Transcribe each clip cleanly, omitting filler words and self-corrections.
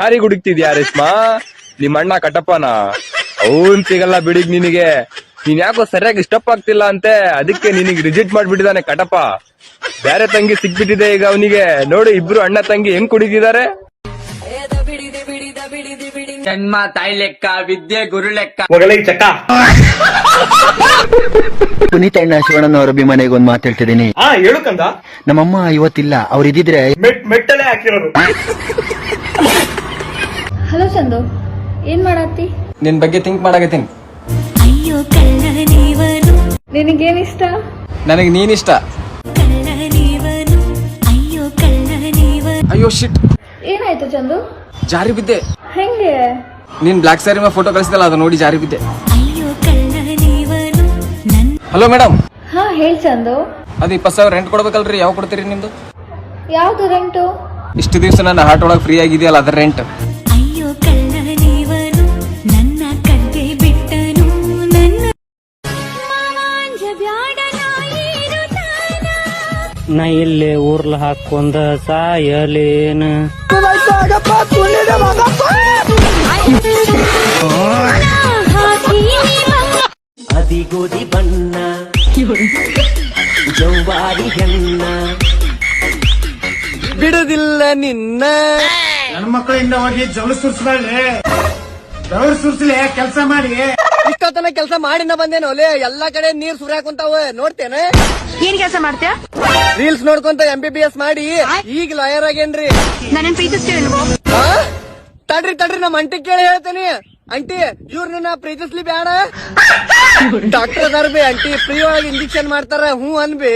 ಯಾರಿಗ್ ಹುಡುಕ್ತಿದ್ಯಾ ರೇಷ್ಮಾ? ನಿಮ್ ಅಣ್ಣ ಕಟಪ್ಪನ? ಅವನ್ ಸಿಗಲ್ಲ ಬಿಡಿಗ್ ನಿನಗೆ. ನೀನ್ ಯಾಕೋ ಸರಿಯಾಗಿ ಸ್ಟೆಪ್ ಆಗ್ತಿಲ್ಲ ಅಂತೆ, ಅದಕ್ಕೆ ನಿನಗ್ ರಿಜೆಕ್ಟ್ ಮಾಡ್ಬಿಟ್ಟಿದಾನೆ ಕಟಪ್ಪ. ಬೇರೆ ತಂಗಿ ಸಿಕ್ಬಿಟ್ಟಿದೆ ಈಗ ಅವನಿಗೆ. ನೋಡಿ ಇಬ್ರು ಅಣ್ಣ ತಂಗಿ ಹೆಂಗ್ ಕುಡಿತಿದ್ದಾರೆ. ಜನ್ಮ ತಾಯಿ ಲೆಕ್ಕ, ವಿದ್ಯೆ ಗುರು ಲೆಕ್ಕ. ಚಕ್ಕ ಪುನೀತ್ ಅಣ್ಣ ಶಿವಣ್ಣನವರ ಅಭಿಮಾನಿಗೆ ಒಂದ್ ಮಾತು ಹೇಳ್ತಿದ್ದೀನಿ. ಹೇಳುಕಂದ. ನಮ್ಮಮ್ಮ ಇವತ್ತಿಲ್ಲ, ಅವ್ರು ಇದ್ದಿದ್ರೆ ಮೆಟ್ಟಲೆ ಹಾಕಿರೋರು. ಹಲೋ ಚಂದು, ಏನ್ ಮಾಡತ್ತಿ? ನಿನ್ ಬಗ್ಗೆ ಥಿಂಕ್ ಮಾಡಾಕತ್ತೀನಿ. ಅಯ್ಯೋ ಕಳ್ಳ ನೀವನು, ನಿನಗೇನ್ ಇಷ್ಟ? ನನಗ್ ನೀನ್ ಇಷ್ಟ. ಕಳ್ಳ ನೀವನು, ಅಯ್ಯೋ ಕಳ್ಳ ನೀವನು. ಅಯ್ಯೋ ಶಿಟ್, ಏನಾಯ್ತು ಚಂದು? ಜಾರಿ ಬಿದ್ದೆ. ಹೆಂಗೆ? ನೀನ್ ಬ್ಲಾಕ್ ಸ್ಯಾರಿ ಮೇಲೆ ಫೋಟೋ ಕಳಿಸಿದಲ್ಲ, ಅದು ನೋಡಿ ಜಾರಿ ಬಿದ್ದೆ. ಅಯ್ಯೋ ಕಳ್ಳ ನೀವನು, ನನ್. Hello madam. ಹಾ ಹೇಳ್ ಚಂದು. ಅದು 20,000 ರೆಂಟ್ ಕೊಡ್ಬೇಕಲ್ರಿ, ಯಾವ ಕೊಡ್ತೀರಿ ನಿಮ್ದು? ಯಾವ್ದು ರೆಂಟು? ಇಷ್ಟು ದಿವಸ ನನ್ನ ಹಾರ್ಟ್ ಒಳಗೆ ಫ್ರೀ ಆಗಿದೆಯಲ್ಲ, ಅದ್ರ ರೆಂಟ್. ಅಯ್ಯೋ ಕಳ್ಳ ನೀವನು, ನನ್ನ ಕದ್ದೆ ಬಿಟ್ಟನು ನನ್ನ. ಮಾವಾಂಜ ಬ್ಯಾಡ ನಾಯಿರು ತಾನ. ನಾ ಇಲ್ಲಿ ಊರ್ಲ ಹಾಕೊಂಡ ಸಾಯಲೇನ. ಅದಿಗೋದಿ ಬಣ್ಣ ಜೌವಾರಿ ಹೆಣ್ಣ ಬಿಡುದಿಲ್ಲ ನಿನ್ನ. ನನ್ನ ಮಕ್ಕಳಿಂದ ಹೋಗಿ ಜವಳು ಸುರ್ಸ್ಬಾಳೆ, ಜವಳು ಸುರ್ಸ್ಲಿ ಕೆಲಸ ಮಾಡಿ. ಇಷ್ಟೊತ್ತನ ಕೆಲಸ ಮಾಡಿನ ಬಂದೇನು ಒಲೆ, ಎಲ್ಲಾ ಕಡೆ ನೀರ್ ಸುರಿಯಾಕುಂತಾವ ನೋಡ್ತೇನೆ. ಏನ್ ಕೆಲಸ ಮಾಡ್ತೀಯ? ರೀಲ್ಸ್ ನೋಡ್ಕೊಂತ MBBS ಮಾಡಿ ಈಗ ಲಾಯರ್ ಆಗೇನ್ರಿ. ನನ್ನ ಪ್ರೀತಿಸ್ತೀವಿ. ತಡ್ರಿ ತಡ್ರಿ, ನಮ್ಮ ಅಂಟಿ ಕೇಳಿ ಹೇಳ್ತೇನಿ. ಅಂಟಿ, ಇವ್ರನ್ನ ಪ್ರೀತಿಸ್ಲಿ ಬೇಡ. ಡಾಕ್ಟರ್ ಅದಾರ ಬಿ, ಅಂಟಿ ಫ್ರೀ ಒಳಗೆ ಇಂಜೆಕ್ಷನ್ ಮಾಡ್ತಾರ, ಹ್ಞೂ ಅನ್ಬಿ.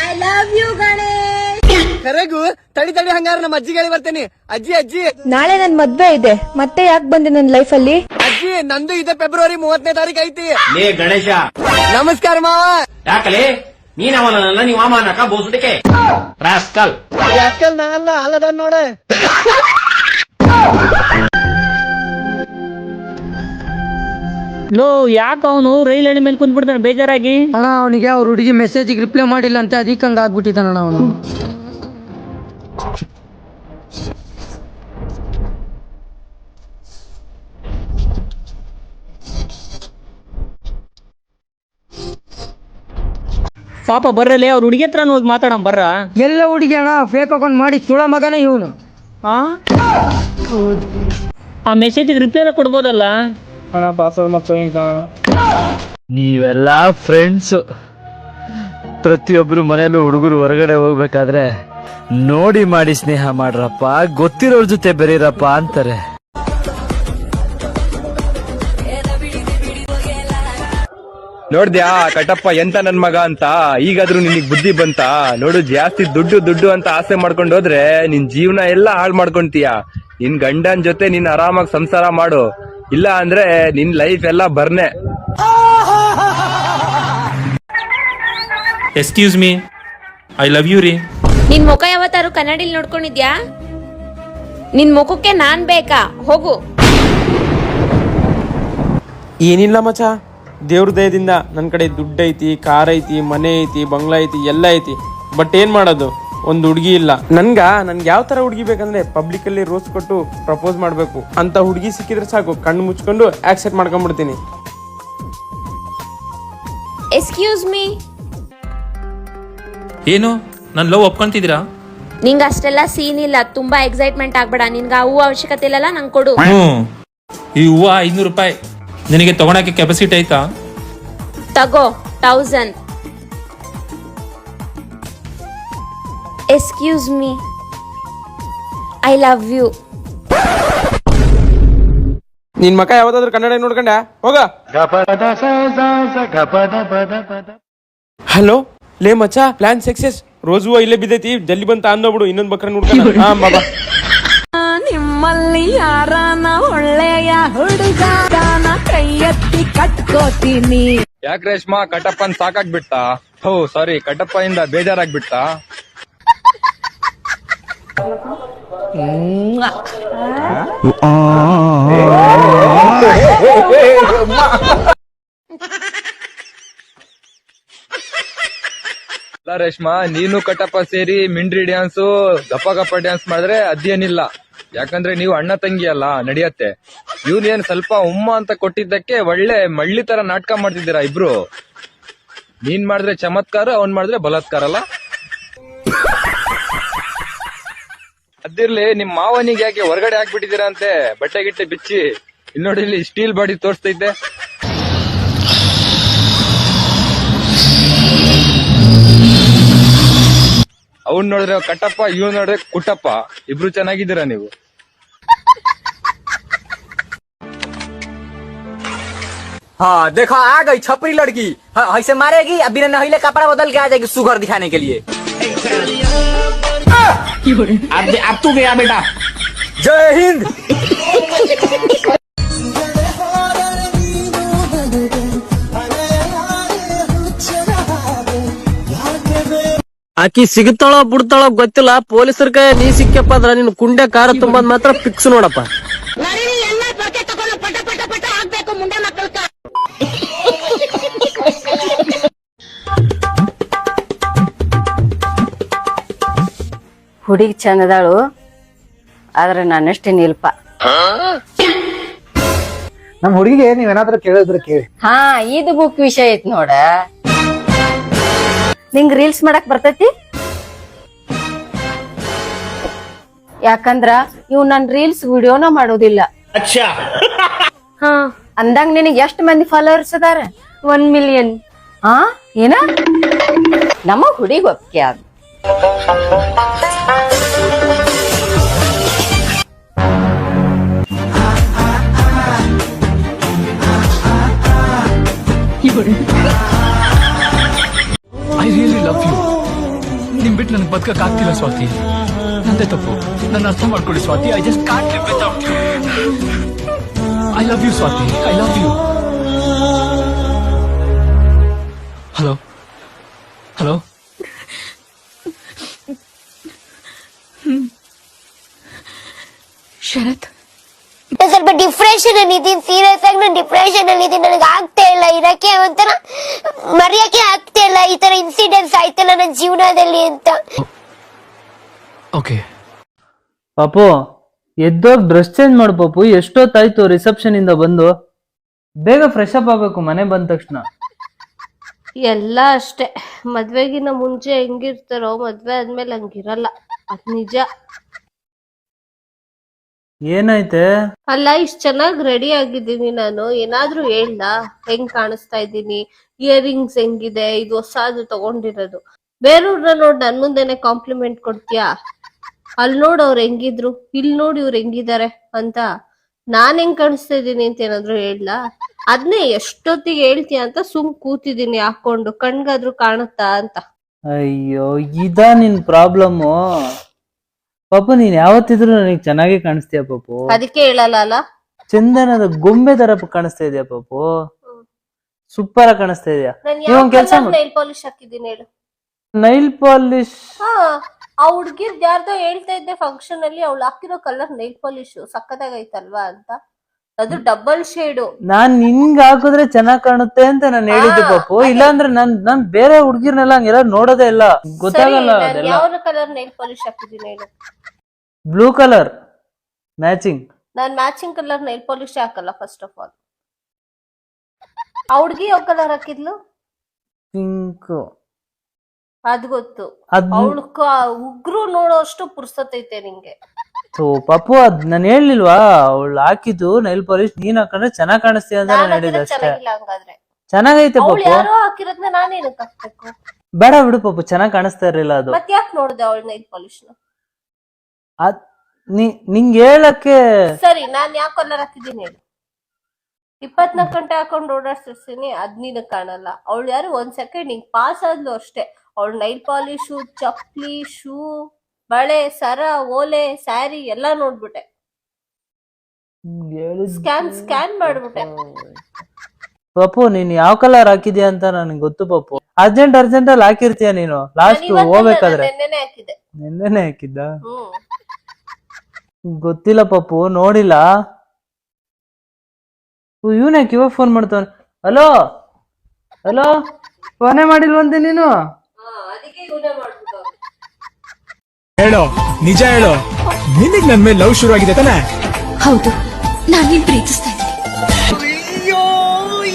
I love you Ganesh. ಕರೆಗು ತಡಿ ತಡಿ, ಹಂಗಾರ ನಮ್ಮ ಅಜ್ಜಿಗೆ ಬರ್ತೇನಿ. ಅಜ್ಜಿ ಅಜ್ಜಿ, ನಾಳೆ ನನ್ ಮದ್ವೆ ಇದೆ, ಮತ್ತೆ ಯಾಕೆ ಬಂದೆ ನನ್ ಲೈಫ್ ಅಲ್ಲಿ? ಅಜ್ಜಿ ನಂದು ಇದೆ ಫೆಬ್ರವರಿ 30ನೇ ತಾರೀಕು ಐತಿ. ಲೇ ಗಣೇಶ, ನಮಸ್ಕಾರ ಮಾವ. ಯಾಕಲೇ ನೀನ್ ಅವನಲ್ಲ, ನೀವು ಮಾಮ ಅನ್ನಕ ಬೋಸುಟಿಕೆ ರಾಸ್ಕಲ್. ಯಾಕಲ್ ನಾನಲ್ಲ, ಅಲ್ಲದ ನೋಡ. ಲೋ, ಯಾಕ ಅವನು ರೈಲ್ ಎಣ್ಣೆ ಮೇಲೆ ಕುಂತ್ಬಿಡ್ತಾನೆ ಬೇಜಾರಾಗಿ? ಅಣ್ಣ ಅವನಿಗೆ ಅವ್ರ ಹುಡುಗಿ ಮೆಸೇಜಿಗೆ ರಿಪ್ಲೈ ಮಾಡಿಲ್ಲ ಅಂತ, ಅದಕ್ಕೆ ಹಂಗ ಆಗ್ಬಿಟ್ಟಿದ್ದಾನಣ್ಣ ಅವನು. ಪಾಪ ಬರ್ರಲ್ಲೇ, ಅವ್ರ ಹುಡುಗಿ ಹತ್ರ ಹೋಗಿ ಮಾತಾಡೋಣ ಬರ್ರ. ಎಲ್ಲ ಹುಡುಗಿ ಅಣ್ಣ ಫೇಕ್ ಅಕೌಂಟ್ ಮಾಡಿ ತುಳ ಮಗನೇ ಇವನು. ಆ ಮೆಸೇಜಿಗೆ ರಿಪ್ಲೈ ಕೊಡ್ಬೋದಲ್ಲ. ನೀವೆಲ್ಲ ಫ್ರೆಂಡ್ಸ್, ಪ್ರತಿಯೊಬ್ರು ಮನೆಯಲ್ಲೂ ಹುಡುಗರು ಹೊರಗಡೆ ಹೋಗ್ಬೇಕಾದ್ರೆ ನೋಡಿ ಮಾಡಿ ಸ್ನೇಹ ಮಾಡ್ರಪ್ಪ, ಗೊತ್ತಿರೋರ್ ಜೊತೆ ಬೆರೀರಪ್ಪ ಅಂತಾರೆ. ನೋಡ್ದ್ಯಾ ಕಟಪ್ಪ ಎಂತ ನನ್ ಮಗ ಅಂತ? ಈಗಾದ್ರೂ ನಿನಗ್ ಬುದ್ಧಿ ಬಂತ? ನೋಡು, ಜಾಸ್ತಿ ದುಡ್ಡು ದುಡ್ಡು ಅಂತ ಆಸೆ ಮಾಡ್ಕೊಂಡು ಹೋದ್ರೆ ನಿನ್ ಜೀವನ ಎಲ್ಲ ಹಾಳು ಮಾಡ್ಕೊಂತೀಯ. ನಿನ್ ಗಂಡನ್ ಜೊತೆ ನೀನ್ ಆರಾಮಾಗಿ ಸಂಸಾರ ಮಾಡು, ಇಲ್ಲ ಅಂದ್ರೆ ನಿನ್ ಲೈಫ್ ಎಲ್ಲ ಬರ್ನೆ. Excuse me, I love you ರೀ. ನಿನ್ ಮುಖ ಯಾವತ್ತಾರು ಕನ್ನಡಿಲ್ ನೋಡ್ಕೊಂಡಿದ್ಯಾ? ನಿನ್ ಮುಖಕ್ಕೆ ನಾನ್ ಬೇಕಾ? ಹೋಗು. ಏನಿಲ್ಲ ಮಚ, ದೇವ್ರ ದಯದಿಂದ ನನ್ನ ಕಡೆ ದುಡ್ಡು ಐತಿ, ಕಾರ್ ಐತಿ, ಮನೆ ಐತಿ, ಬಂಗ್ಲಾ ಐತಿ, ಎಲ್ಲ ಐತಿ. ಬಟ್ ಏನ್ ಮಾಡೋದು, ಒಂದು ಹುಡುಗಿ ಇಲ್ಲ. ನನ್ಗೆ ಯಾವ ತರ ಹುಡುಗಿ ಬೇಕಂದ್ರೆ ಪಬ್ಲಿಕ್ ಅಲ್ಲಿ ರೋಸ್ ಕೊಟ್ಟು ಪ್ರಪೋಸ್ ಮಾಡ್ಬೇಕು ಅಂತ ಹುಡುಗಿ ಸಿಕ್ಕಿದ್ರೆ ಸಾಕು, ಕಣ್ಣು ಮುಚ್ಕೊಂಡು ಆಕ್ಸೆಪ್ಟ್ ಮಾಡ್ಕೊಂಡ್ಬಿಡ್ತೀನಿ. Excuse me. ಏನು, ನನ್ ಲವ್ ಒಪ್ಕೊಂತಿದ್ದೀರಾ? ನಿಂಗ ಅಷ್ಟೆಲ್ಲ ಸೀನ್ ಇಲ್ಲ, ತುಂಬಾ ಎಕ್ಸೈಟ್ಮೆಂಟ್ ಆಗ್ಬೇಡ. ನಿನ್ಗ ಆ ಹೂವು ಅವಶ್ಯಕತೆ ಇಲ್ಲಲ್ಲ, ನಂಗೆ ಕೊಡು. ಈ ಹೂವ 500 ರೂಪಾಯಿ. ನಿನಗೆ ತಗೊಳಕ್ಕೆ ಕೆಪಾಸಿಟಿ ಆಯ್ತಾ? ತಗೋ 1000. Excuse me, I love you. ನಿನ್ ಮಕ ಯಾವ್ದಾದ್ರು ಕನ್ನಡ ನೋಡ್ಕೊಂಡ ಹೋಗ. ಹಲೋ ಲೇ ಮಚ, ಪ್ಲಾನ್ ಸಕ್ಸೆಸ್. ರೋಸ್ ಹೂವ ಇಲ್ಲೇ ಬಿದ್ದೈತಿ, ಜಲ್ದಿ ಬಂತ ಅಂದೋಗ್ಬಿಡು, ಇನ್ನೊಂದ್ ಬಕ್ರ ನೋಡ್ಕೊಂಡ. ಹಾ ಬಾಬಾ. ನಿಮ್ಮಲ್ಲಿ ಯಾರಾನ ಒಳ್ಳೆಯ ಹುಡುಗ ಕೈ ಎತ್ತಿ ಕಟ್ಕೋತೀನಿ. ಯಾಕೆ ರೇಷ್ಮಾ, ಕಟಪ್ಪನ್ ಸಾಕಾಗ್ಬಿಡ್ತಾ? ಹೋ ಸಾರಿ, ಕಟಪ್ಪ ಇಂದ ಬೇಜಾರಾಗ್ಬಿಡ್ತಾ? ರೇಷ್ಮಾ, ನೀನು ಕಟ್ಟಪ್ಪ ಸೇರಿ ಮಿಂಡ್ರಿ ಡ್ಯಾನ್ಸು ಗಪ್ಪ ಗಪ್ಪ ಡ್ಯಾನ್ಸ್ ಮಾಡಿದ್ರೆ ಅದೇನಿಲ್ಲ. ಯಾಕಂದ್ರೆ ನೀವು ಅಣ್ಣ ತಂಗಿ ಅಲ್ಲ, ನಡೆಯತ್ತೆ. ಏನ್ ಸ್ವಲ್ಪ ಉಮ್ಮ ಅಂತ ಕೊಟ್ಟಿದ್ದಕ್ಕೆ ಒಳ್ಳೆ ಮಳ್ಳಿ ತರ ನಾಟಕ ಮಾಡ್ತಿದ್ದೀರಾ ಇಬ್ರು. ನೀನ್ ಮಾಡಿದ್ರೆ ಚಮತ್ಕಾರ, ಅವ್ನ್ ಮಾಡಿದ್ರೆ ಬಲಾತ್ಕಾರ ಅಲ್ಲ. ಅದಿರ್ಲಿ, ನಿಮ್ ಮಾವನಿಗೆ ಯಾಕೆ ಹೊರಗಡೆ ಹಾಕ್ಬಿಟ್ಟಿದ್ದೀರಾ ಅಂತೆ ಬಟ್ಟೆ ಗಿಟ್ಟೆ ಬಿಚ್ಚಿ? ಇಲ್ಲಿ ನೋಡಿ, ಇಲ್ಲಿ ಸ್ಟೀಲ್ ಬಾಡಿ ತೋರಿಸ್ತೈತೆ. ಅವ್ನ್ ನೋಡಿದ್ರೆ ಕಟ್ಟಪ್ಪ, ಇವ್ ನೋಡಿದ್ರೆ ಕುಟ್ಟಪ್ಪ, ಇಬ್ರು ಚೆನ್ನಾಗಿದ್ದೀರಾ ನೀವು. हाँ देखो आ गई छपरी लड़की, ऐसे मारेगी, अभी न हिले कपड़ा बदल के आ जाएगी सुगर दिखाने के लिए। अब तू गया बेटा। जय हिंद। ಆಕಿ ಸಿಗ್ತಾಳೋ ಬಿಡ್ತಾಳೋ ಗೊತ್ತಿಲ್ಲ, ಪೊಲೀಸರ ಕೈ ನೀ ಸಿಕ್ಕಪ್ಪ ಅಂದ್ರ ನಿನ್ ಕುಂಡೆ ಕಾರ ತುಂಬದ್ ಮಾತ್ರ ಫಿಕ್ಸ್ ನೋಡಪ್ಪ. ಹುಡುಗಿ ಚಂದದಾಳು, ಆದ್ರೆ ನನ್ನಷ್ಟೇನು ಇಲ್ಪ. ನಮ್ ಹುಡುಗಿಗೆ ನೀವೇನಾದ್ರೂ ಕೇಳಿದ್ರೆ ಕೇಳಿ. ಹಾ ಇದು ಬುಕ್ ವಿಷಯ ಐತ್ ನೋಡ. ನಿಂಗ್ ರೀಲ್ಸ್ ಮಾಡಕ್ ಬರ್ತೈತಿ? ಯಾಕಂದ್ರ ಇವ್ ನನ್ ರೀಲ್ಸ್ ವಿಡಿಯೋನ ಮಾಡೋದಿಲ್ಲ. ಹಾ ಅಂದಂಗ ನಿನಗ್ ಎಷ್ಟ್ ಮಂದಿ ಫಾಲೋವರ್ಸ್ ಅದಾರ? 1 ಮಿಲಿಯನ್. ಹಾ ಏನ ನಮ್ಮ ಹುಡುಗಿ ಒಪ್ಪಿಗೆ ಅದ. I really love you. ನಿಮ್ ಬಿಟ್ಟು ನನಗೆ ಬದುಕಕ್ ಆಗ್ತಿಲ್ಲ ಸ್ವಾತಿ. ನಂದೇ ತಪ್ಪು, ನನ್ನ ಅರ್ಥ ಮಾಡ್ಕೊಳ್ಳಿ Swathi. I just can't live without you. I love you Swathi, I love you. Hello hello. Sharath, ಸ್ವಲ್ಪ ಡಿಪ್ರೆಷನ್ ಅಲ್ಲಿ ಇದೀನಿ, ಸೀರಿಯಸ್ ಆಗಿ ನಾನು ಡಿಪ್ರೆಷನ್ ಅಲ್ಲಿ ಇದೀನಿ. ನನಗೆ ಆಗ್ತಾ ಇಲ್ಲ ಇರಕ್ಕೆ, ಒಂಥರ ಮರೆಯಕ್ಕೆ ಆಗ್ತಾ ಇಲ್ಲ. ಈ ತರ ಇನ್ಸಿಡೆಂಟ್ಸ್ ಆಯ್ತಲ್ಲ ನನ್ನ ಜೀವನದಲ್ಲಿ ಅಂತ. ಓಕೆ ಪಾಪು ಎದ್ದೋಗ್ ಡ್ರೆಸ್ ಚೇಂಜ್ ಮಾಡು ಪಾಪು. ಎಷ್ಟೊತ್ತಾಯ್ತು ರಿಸೆಪ್ಷನ್ ಇಂದ ಬಂದು. ಬೇಗ ಫ್ರೆಶ್ ಅಪ್ ಆಗ್ಬೇಕು ಮನೆ ಬಂದ ತಕ್ಷಣ. ಎಲ್ಲ ಅಷ್ಟೇ, ಮದ್ವೆಗಿನ ಮುಂಚೆ ಹೆಂಗಿರ್ತಾರೋ ಮದ್ವೆ ಆದ್ಮೇಲೆ ಹಂಗಿರಲ್ಲ, ಅದ್ ನಿಜ. ಏನಾಯ್ತೆ? ಅಲ್ಲ, ಇಷ್ಟ್ ಚೆನ್ನಾಗ್ ರೆಡಿ ಆಗಿದ್ದೀನಿ ನಾನು, ಏನಾದ್ರೂ ಹೇಳ್ದ ಹೆಂಗ್ ಕಾಣಿಸ್ತಾ ಇದ್ದೀನಿ, ಇಯರಿಂಗ್ಸ್ ಹೆಂಗಿದೆ, ಇದು ಹೊಸದು ತಗೊಂಡಿರೋದು. ಬೇರೆಯವ್ರನ್ನ ನೋಡ್ ನನ್ ಮುಂದೆನೆ ಕಾಂಪ್ಲಿಮೆಂಟ್ ಕೊಡ್ತೀಯಾ? ಅಲ್ಲಿ ನೋಡ್ ಅವ್ರು ಹೆಂಗಿದ್ರು, ಇಲ್ಲಿ ನೋಡಿ ಇವ್ರು ಹೆಂಗಿದ್ದಾರೆ ಅಂತ. ನಾನ್ ಹೆಂಗ್ ಕಾಣಿಸ್ತಾ ಇದ್ದೀನಿ ಅಂತ ಏನಾದ್ರು ಹೇಳ್ದ? ಅದ್ನೇ ಎಷ್ಟೊತ್ತಿಗೆ ಹೇಳ್ತೀಯ ಅಂತ ಸುಮ್ ಕೂತಿದ್ದೀನಿ ಹಾಕೊಂಡು, ಕಣ್ಗಾದ್ರೂ ಕಾಣುತ್ತಾ ಅಂತ. ಅಯ್ಯೋ ಇದ ನಿನ್ ಪ್ರಾಬ್ಲಮ್ಮು ಪಾಪು. ನೀನ್ ಯಾವತ್ತಿದ್ರು ನನಗೆ ಚೆನ್ನಾಗಿ ಕಾಣಿಸ್ತೀಯ ಪಾಪು. ಅದಕ್ಕೆ ಹೇಳಲ್ಲ ಅಲ್ಲ, ಚಂದನದ ಗೊಂಬೆ ತರ ಕಾಣಿಸ್ತಾ ಇದೆಯಾ ಪಾಪು. ಸೂಪರ್ ಆಗಿ ಕಾಣಿಸ್ತಾ ಇದೆಯಾ. ನಾನು ನೀವ್ ಒಂದ್ ಕೆಲ್ಸ ಯಾವ ನೈಲ್ ಪಾಲಿಶ್ ಹಾಕಿದ್ದೀನಿ ಹೇಳು? Nail polish? ಹಾ, ಆ ಹುಡ್ಗಿರ್ದ್ ಯಾರ್ದೋ ಹೇಳ್ತಾ ಇದ್ದೆ ಫಂಕ್ಷನ್ ಅಲ್ಲಿ, ಅವಳು ಹಾಕಿರೋ ಕಲರ್ ನೈಲ್ ಪಾಲಿಶ್ ಸಕ್ಕತ್ತಾಗೈತಲ್ವಾ ಅಂತ. ಅದು ಡಬಲ್ ಶೇಡು. ನಾನ್ ನಿನ್ಗೆ ಹಾಕಿದ್ರೆ ಚೆನ್ನಾಗ್ ಕಾಣುತ್ತೆ ಅಂತ ನಾನು ಹೇಳಿದ್ದೆ ಪಾಪು. ಇಲ್ಲಾಂದ್ರೆ ನಾನ್ ಬೇರೆ ಹುಡ್ಗಿರ್ನೆಲ್ಲ ಹಂಗೆಲ್ಲ ನೋಡೋದೇ ಇಲ್ಲ, ಗೊತ್ತಾಗಲ್ಲ ಅದೆಲ್ಲ. ಯಾವ ಕಲರ್ ನೈಲ್ ಪಾಲಿಶ್ ಹಾಕಿದ್ದೀನಿ ಹೇಳು? Blue colour matching. ನಾನ್ ಮ್ಯಾಚಿಂಗ್ ಕಲರ್ ನೈಲ್ ಪಾಲಿಶ್ ಹಾಕಲ್ಲ ಫಸ್ಟ್ ಆಫ್ ಆಲ್. ಆ ಹುಡ್ಗಿ ಯಾವ ಕಲರ್ ಹಾಕಿದ್ಲು? ಪಿಂಕ್. ಅದ್ ಗೊತ್ತು. ಅವಳು ಉಗ್ರು ನೋಡೋ ಅಷ್ಟು ಪುರ್ಸತೈತೆ ನಿಂಗೆ. ಪಾಪು ಅದ್ ನಾನು ಹೇಳಿಲ್ವಾ, ಅವಳು ಹಾಕಿದ್ದು ನೈಲ್ ಪಾಲಿಶ್ ನೀನ್ ಹಾಕೊಂಡ್ರೆ ಚೆನ್ನಾಗ್ ಕಾಣಿಸ್ತೀಯ ಅಂತ ನಾನು ಹೇಳಿದೆ ಅಷ್ಟೇ. ಚೆನ್ನಾಗಿಲ್ಲ ಹಂಗಾದ್ರೆ. ಚೆನ್ನಾಗೈತೆ ಅವಳು ಪಾಪು. ಯಾರೋ ಹಾಕಿರೋದ್ನ ನಾನೇನಕ್ಕೆ ಹಾಕ್ಬೇಕು? ಬೇಡ ಬಿಡು ಪಾಪು, ಚೆನ್ನಾಗ್ ಕಾಣಿಸ್ತಾ ಇರ್ಲಿಲ್ಲ ಅದು. ಮತ್ ಯಾಕೆ ನೋಡ್ದೆ ಅವಳ ನೈಲ್ ಪಾಲಿಶ್ ನ? ನಿಂಗೆ ಹೇಳಕ್ಕೆ. ಸರಿ, ನಾನ್ ಯಾವ ಕಲರ್ ಹಾಕಿದ್ದೀನಿ ಹೇಳು? 24 ಗಂಟೆ ಹಾಕೊಂಡು ಓಡಾಡ್ಸಿರ್ತೀನಿ, ಅದ್ ನೀನು ಕಾಣಲ್ಲ. ಅವಳು ಯಾರು ಒಂದ್ ಸೆಕೆಂಡ್ ಹಿಂಗ್ ಪಾಸ್ ಆದ್ಲು ಅಷ್ಟೇ. ಅವಳು ನೈಲ್ ಪಾಲಿಶು, ಚಪ್ಲಿ, ಶೂ, ಬಳೆ, ಸರ, ಓಲೆ, ಸ್ಯಾರಿ ಎಲ್ಲಾ ನೋಡ್ಬಿಟ್ಟೆ. ಸ್ಕ್ಯಾನ್ ಮಾಡ್ಬಿಟ್ಟೆ. ಪಾಪು ನೀನ್ ಯಾವ ಕಲರ್ ಹಾಕಿದ್ಯಾ ಅಂತ ನನ್ಗೆ ಗೊತ್ತು ಪಾಪು. ಅರ್ಜೆಂಟ್ ಅಲ್ಲಿ ಹಾಕಿರ್ತೀಯ ನೀನು. ಲಾಸ್ಟ್ ಹೋಗ್ಬೇಕಾದ್ರೆ ನೆನ್ನೆನೆ ಹಾಕಿದೆ. ನೆನ್ನೆನೆ ಹಾಕಿದ್ದ? ಗೊತ್ತಿಲ್ಲ ಪಾಪು, ನೋಡಿಲ್ಲ. ಇವನ್ಯಾಕೆ ಇವಾಗ ಫೋನ್ ಮಾಡ್ತಾವ? ಹಲೋ ಹಲೋ, ಫೋನೇ ಮಾಡಿಲ್ವಂತೆ ನೀನು? ಅದಕ್ಕೆ ಹೇಳೋ, ನಿಜ ಹೇಳೋ, ನಿನಗ್ ನನ್ ಮೇಲೆ ಲವ್ ಶುರು ಆಗಿದೆ ತಾನೆ? ಹೌದು, ನಾನೇನ್ ಪ್ರೀತಿಸ್ತಾ ಇದ್ದೀನಿ. ಅಯ್ಯೋ,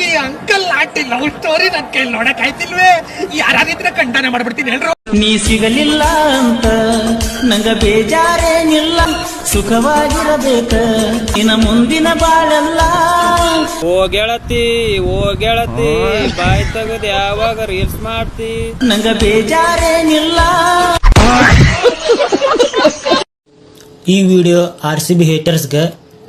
ಈ ಅಂಕಲ್ ಆಂಟಿ ಲವ್ ಸ್ಟೋರಿ ನನ್ ಕೈಲಿ ನೋಡಕ್ ಆಯ್ತಿಲ್ವೇ? ಯಾರಾಗಿದ್ರೆ ಖಂಡನೆ ಮಾಡ್ಬಿಡ್ತೀನಿ ಹೇಳ್ರು. ನೀ ಸಿಗಲಿಲ್ಲ ಅಂತ ನಂಗ ಬೇಜಾರೇನಿಲ್ಲ, ಸುಖವಾಗಿರಬೇಕ ಇನ್ನ ಮುಂದಿನ ಬಾಳೆಲ್ಲ. ಓ ಗೆಳತಿ ಬಾಯ್ ತೆಗದ್ ಯಾವಾಗ ರೀಲ್ಸ್ ಮಾಡ್ತಿ? ನಂಗ ಬೇಜಾರೇನಿಲ್ಲ. ಈ ವಿಡಿಯೋ RCB ಹೇಟರ್ಸ್ಗೆ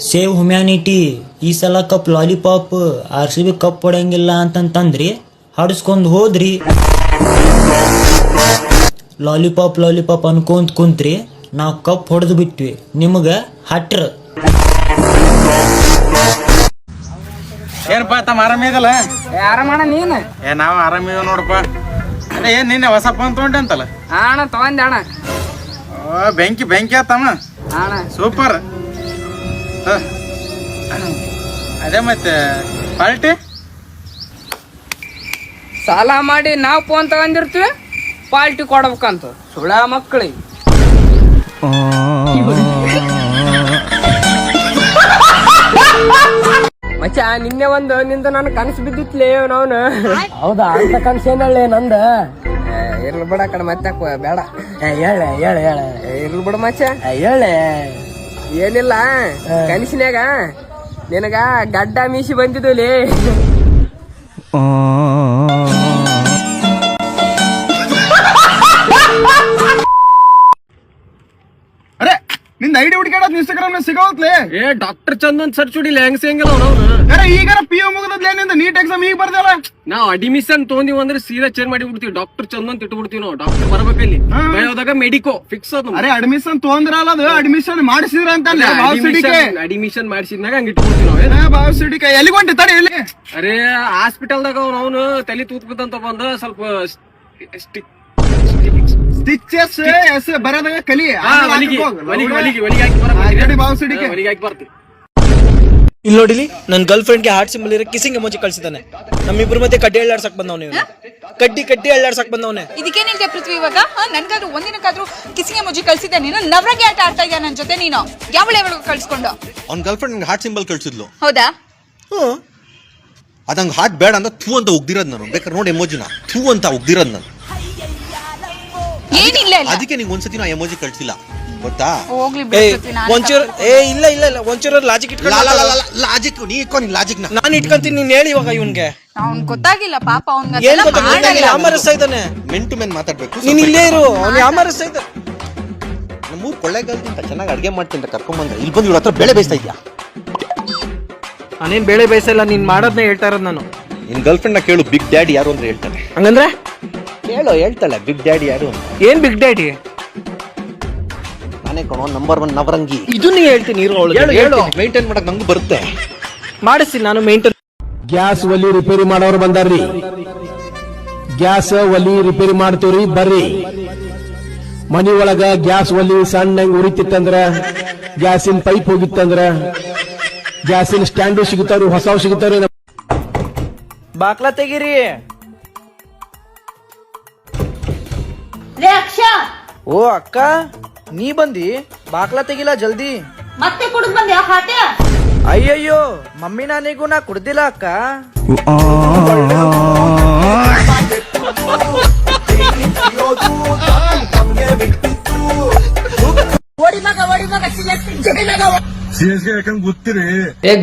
ಸೇವ್ ಹ್ಯುಮ್ಯಾನಿಟಿ. ಈ ಸಲ ಕಪ್ ಲಾಲಿಪಾಪ್, RCB ಕಪ್ ಹೊಡೆಯಂಗಿಲ್ಲ ಅಂತಂತಂದ್ರಿ, ಹಾಡಿಸ್ಕೊಂಡ್ ಹೋದ್ರಿ. ಲಾಲಿಪಾಪ್ ಅನ್ಕೊಂತ ಕುಂತ್ರಿ, ನಾವು ಕಪ್ ಹೊಡೆದು ಬಿಟ್ವಿ, ನಿಮಗ ಹಟ್ರ. ಏನಪ್ಪ ತಮ್ಮ ಆರಾಮಿದಲ್ಲ? ಆರಾಮಣ್ಣ ನೀನ್? ನಾವು ಆರಾಮಿದ ನೋಡಪ್ಪ. ಏನ್ ನಿನ್ನೆ ಹೊಸ ಫೋನ್ ತಗೊಂಡೆ ಅಂತಲ್ಲ? ಅಣ್ಣ ತಗೊಂಡೆ ಅಣ್ಣ. ಬೆಂಕಿ ಆತಮ್ಮ. ಅಣ್ಣ ಸೂಪರ್. ಅದೇ ಮತ್ತೆ ಪಾರ್ಟಿ ಸಾಲ ಮಾಡಿ ನಾವು ಫೋನ್ ತಗೊಂಡಿರ್ತೀವಿ, ಪಾಲ್ಟಿ ಕೊಡ್ಬೇಕಂತ ಸುಳ ಮಕ್ಕಳಿಗೆ. ಮಚ್ಚ ನಿನ್ನೆ ಒಂದು ನಿಂದ ನನ್ ಕನಸು ಬಿದ್ದಿತ್ಲೇ ಅವನು. ಹೌದಾ? ಅಂತ ಕನಸು ಏನಳ್ಳೆ ನಂದ? ಇರ್ಲಿ ಬಿಡ ಕಡೆ ಮತ್ತೆ ಬೇಡ. ಹೇಳ ಇರ್ಲಿ ಬಿಡ ಮಚ್ಚ. ಹೇಳೆ ಏನಿಲ್ಲ, ಕನಸಿನ್ಯಾಗ ನಿನಗ ಗಡ್ಡ ಮೀಸಿ ಬಂದಿದ್ಲಿ. ಅರೆ ನಿಂದ ಐಡಿ ಹುಡುಕಾಡೋದು ಇನ್ಸ್ಟಾಗ್ರಾಮ್ ಸಿಗೋತ್ಲೆ. ಡಾಕ್ಟರ್ ಚಂದನ್ ಸರ್ಚ್ ಹೊಡಿಲ್ಲ, ಹೆಂಗ್ ಸಿಗಂಗಿಲ್ಲ ಅವ್ನು. ಅರೆ ಈಗಾರ PU ಮುಗಿದ್ಲೆ, ನಿಂದ ನೀಟ್ ಎಕ್ಸಾಮ್ ಈಗ ಬರ್ದಲ್ಲ. ನಾವು ಅಡ್ಮಿಷನ್ ತೊಗೊಂಡಿವ್ ಅಂದ್ರೆ ಸೀದಾ ಚೇಂಜ್ ಮಾಡಿ ಬಿಡ್ತೀವಿ, ಡಾಕ್ಟರ್ ಚಂದನ್ ತಿಟ್ಬಿಡ್ತೀವಿ ನಾವು. ಡಾಕ್ಟರ್ ಬರ್ಬೇಕಲ್ಲಿ ಹೋದಾಗ ಮೆಡಿಕೋ ಫಿಕ್ಸ್ ಅದು. ಅರೆ ಅಡ್ಮಿಷನ್ ತೊಂದ್ರಲ್ಲ, ಅದು ಅಡ್ಮಿಷನ್ ಮಾಡಿಸಿದ್ರ ಅಂತ ಅಡ್ಮಿಷನ್ ಮಾಡಿಸಿದ್ನಾಗ ಹಂಗ ಇಟ್ಬಿಡ್ತೀವಿ ನಾವು. ಬಾವುಸಿಡಿಕೆ ಎಲ್ಲಿಗೆ ಹೊಂಟಿ ತಡಿ ಇಲ್ಲಿ. ಅರೆ ಹಾಸ್ಪಿಟಲ್ದಾಗ ಅವನು ತಲೆ ತೂತ್ಬೇಕಂತ ಬಂದ ಸ್ವಲ್ಪ ಸ್ಟಿಚಸ್ ಬರೋದಾಗ ಕಲಿ ಹೊಲಿಗೆ ಹಾಕಿ ಬರ್ತೀವಿ. ಇಲ್ಲಿ ನೋಡಿಲಿ, ನನ್ನ ಗರ್ಲ್ ಫ್ರೆಂಡ್ಗೆ ಹಾರ್ಟ್ ಸಿಂಬಲ್ ಇರೋ ಕಿಸಿಂಗ್ ಎಮೋಜಿ ಕಳ್ಸಿದ್ದಾನೆ. ನಮ್ಮಿಬ್ರು ಮತ್ತೆ ಕಡ್ಡಿ ಎಳ್ಳಾಡ್ಸಕ್ ಬಂದವನೇ, ಕಡ್ಡಿ ಎಳ್ಳಾಡ್ಸಕ್ ಬಂದವನೇ. ಇದಕ್ಕೇನಿದೆ ಪೃಥ್ವಿ ಇವಾಗ? ನನ್ಗಾದ್ರೂ ಒಂದಿನಕ್ಕಾದ್ರೂ ಕಿಸಿಂಗ್ ಎಮೋಜಿ ಕಳ್ಸಿದ್ದೆ ನೀನು? ನವ್ರಾಗೆ ಆಟ ಆಡ್ತಾ ಇದೆಯಾ ನನ್ ಜೊತೆ ನೀನು? ಯಾವಳು ಕಳ್ಸ್ಕೊಂಡು? ಅವ್ನ ಗರ್ಲ್ ಫ್ರೆಂಡ್ ಹಾರ್ಟ್ ಸಿಂಬಲ್ ಕಳ್ಸಿದ್ಲು. ಹೌದಾ? ಅದಂಗ ಹಾರ್ಟ್ ಬೇಡ ಅಂತ ಥೂ ಅಂತ ಉಗ್ದಿರೋದ್ ನಾನು. ಬೇಕಾದ್ರೆ ನೋಡಿ ಎಮೋಜಿನ ಥೂ ಅಂತ ಉಗ್ದಿರೋದ್ ನಾನು. ಏನಿಲ್ಲ, ಅದಕ್ಕೆ ನಿಂಗೆ ಒಂದ್ಸತಿ ನಾ ಎಮೋಜಿ ಕಳ್ಸಿಲ್ಲ ಗೊತ್ತಾ? ಒಂಚೂರು ಇಲ್ಲ ಒಂಚೂರು ಲಾಜಿಕ್ ಲಾಜಿಕ್ ನೀ ಇಟ್ಕೊ, ನಿನ್ ಲಾಜಿಕ್ ನಾನು ಇಟ್ಕೊಂತೀನಿ. ನೀನ್ ಹೇಳಿ ಇವಾಗ ಇವನ್ಗೆ. ಅವ್ನ್ ಗೊತ್ತಾಗಿಲ್ಲ ಪಾಪ, ಏನ್ ಗೊತ್ತಾಗಿಲ್ಲ, ಯಾಮರಿಸ್ತಾ ಇದ್ದಾನೆ. ಮೆನ್ ಟು ಮೆನ್ ಮಾತಾಡ್ಬೇಕು. ನೀನ್ ಇಲ್ಲೇ ಇರು, ಅವ್ನು ಯಾಮರಿಸ್ತಾ ಇದ್ದ. ನಮ್ಮೂರ್ ಕೊಳ್ಳೇಗಾಲದಿಂದ ಚೆನ್ನಾಗಿ ಅಡ್ಗೆ ಮಾಡ್ತೀನಿ ಕರ್ಕೊಂಬಂದ್ರೆ ಇಲ್ಲಿ ಬಂದು ಇವ್ರ ಹತ್ರ ಬೇಳೆ ಬೇಯಿಸ್ತಾ ಇದ್ಯಾ? ನಾನೇನ್ ಬೇಳೆ ಬೇಯಿಸಲ್ಲ, ನೀನ್ ಮಾಡೋದ್ನ ಹೇಳ್ತಾ ಇರೋದ್ ನಾನು. ನಿನ್ ಗರ್ಲ್ ಫ್ರೆಂಡ್ ನ ಕೇಳು, ಬಿಗ್ ಡ್ಯಾಡಿ ಯಾರು ಅಂದ್ರೆ ಹೇಳ್ತಾನೆ. ಹಂಗಂದ್ರೆ ಕೇಳು, ಹೇಳ್ತಾಳೆ ಬಿಗ್ ಡ್ಯಾಡಿ ಯಾರು. ಏನ್ ಬಿಗ್ ಡ್ಯಾಡಿ? ನಾನೇ ಕಣೋ ನಂಬರ್ 1 ನವರಂಗಿ. ಇದು ನೀ ಹೇಳ್ತೀನಿ, ಹೇಳು. ಮೇಂಟೈನ್ ಮಾಡಕ್ ನಂಗೂ ಬರುತ್ತೆ. ಮಾಡಿಸ್ತೀನಿ ನಾನು ಮೇಂಟೈನ್. ಗ್ಯಾಸ್ ಒಲಿ ರಿಪೇರಿ ಮಾಡೋರು ಬಂದಾರ್ರಿ. ಗ್ಯಾಸ್ ಒಲಿ ರಿಪೇರಿ ಮಾಡ್ತೀವ್ರಿ ಬರ್ರಿ. ಮನಿ ಒಳಗ ಗ್ಯಾಸ್ ಒಲಿ ಸಣ್ಣ ಉರಿತಿತ್ತಂದ್ರ, ಗ್ಯಾಸಿನ ಪೈಪ್ ಹೋಗಿತ್ತಂದ್ರ, ಗ್ಯಾಸಿನ ಸ್ಟ್ಯಾಂಡು ಸಿಗುತ್ತಾವ್ರಿ, ಹೊಸವು ಸಿಗುತ್ತಾವ್ರಿ. ಬಾಕ್ಲಾ ತೆಗೀರಿ. ಓ ಅಕ್ಕ, ನೀ ಬಂದಿ? ಬಾಕ್ಲಾ ತೆಗಿಲ್ಲ ಜಲ್ದಿ. ಮತ್ತೆ ಕುಡಿದ್ ಬಂದ್ಯಾ ಹಾಟೆ? ಅಯ್ಯಯ್ಯೋ ಮಮ್ಮಿ, ನಾನಿಗೂ ನಾ ಕುಡ್ದಿಲ್ಲ ಅಕ್ಕ. ಗೊತ್ತಿರಿ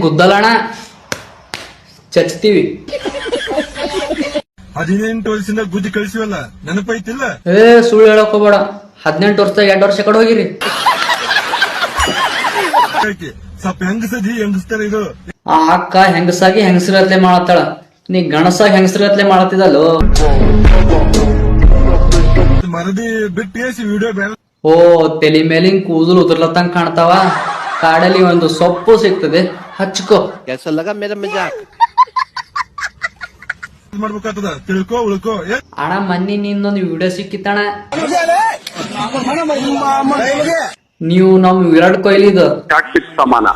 ಗುದ್ದಲಣ ಚಚ್ತೀವಿ. 18 ವರ್ಷದಿಂದ ಗುದ್ದಿ ಕಳ್ಸಿವಲ್ಲ, ನೆನಪೈತಿಲ್ಲ? ಸುಳ್ಳು ಹೇಳಕ್ ಹೋಗ್ಬೇಡ. 18 ವರ್ಷದಾಗ 2 ವರ್ಷ ಕಡೆ ಹೋಗಿರಿ. ಸ್ವಲ್ಪ ಹೆಂಗಸದಿ ಹೆಂಗಸ್ತಾರ ಇದು. ಆ ಅಕ್ಕ ಹೆಂಗಸಾಗಿ ಹೆಂಗಸರತ್ಲೆ ಮಾಡತ್ತಾಳ, ನೀ ಗಣಸಾಗಿ ಹೆಂಗಸರತ್ಲೆ ಮಾಡತ್ತಿದಲ್ಲೋ. ಮರದಿ ಬಿಟ್ಟು ವಿಡಿಯೋ ಬೇಡ. ಓ, ತಲೆ ಮೇಲಿನ ಕೂದಲು ಉದುರ್ಲತ್ತಂಗ್ ಕಾಣ್ತಾವ. ಕಾಡಲ್ಲಿ ಒಂದು ಸೊಪ್ಪು ಸಿಗ್ತದೆ, ಹಚ್ಕೋ. ಮಾಡ್ಬೇಕಾಗ್ತದ, ತಿಳ್ಕೊ ಉಳ್ಕೊ. ಅಣ್ಣ ಮೊನ್ನೆ ನಿಂದೊಂದು ವಿಡಿಯೋ ಸಿಕ್ಕಿತ್ತಣ. ನೀವು ನಮ್ ವಿರಾಟ್ ಕೊಹ್ಲಿದು ಸಮಾನ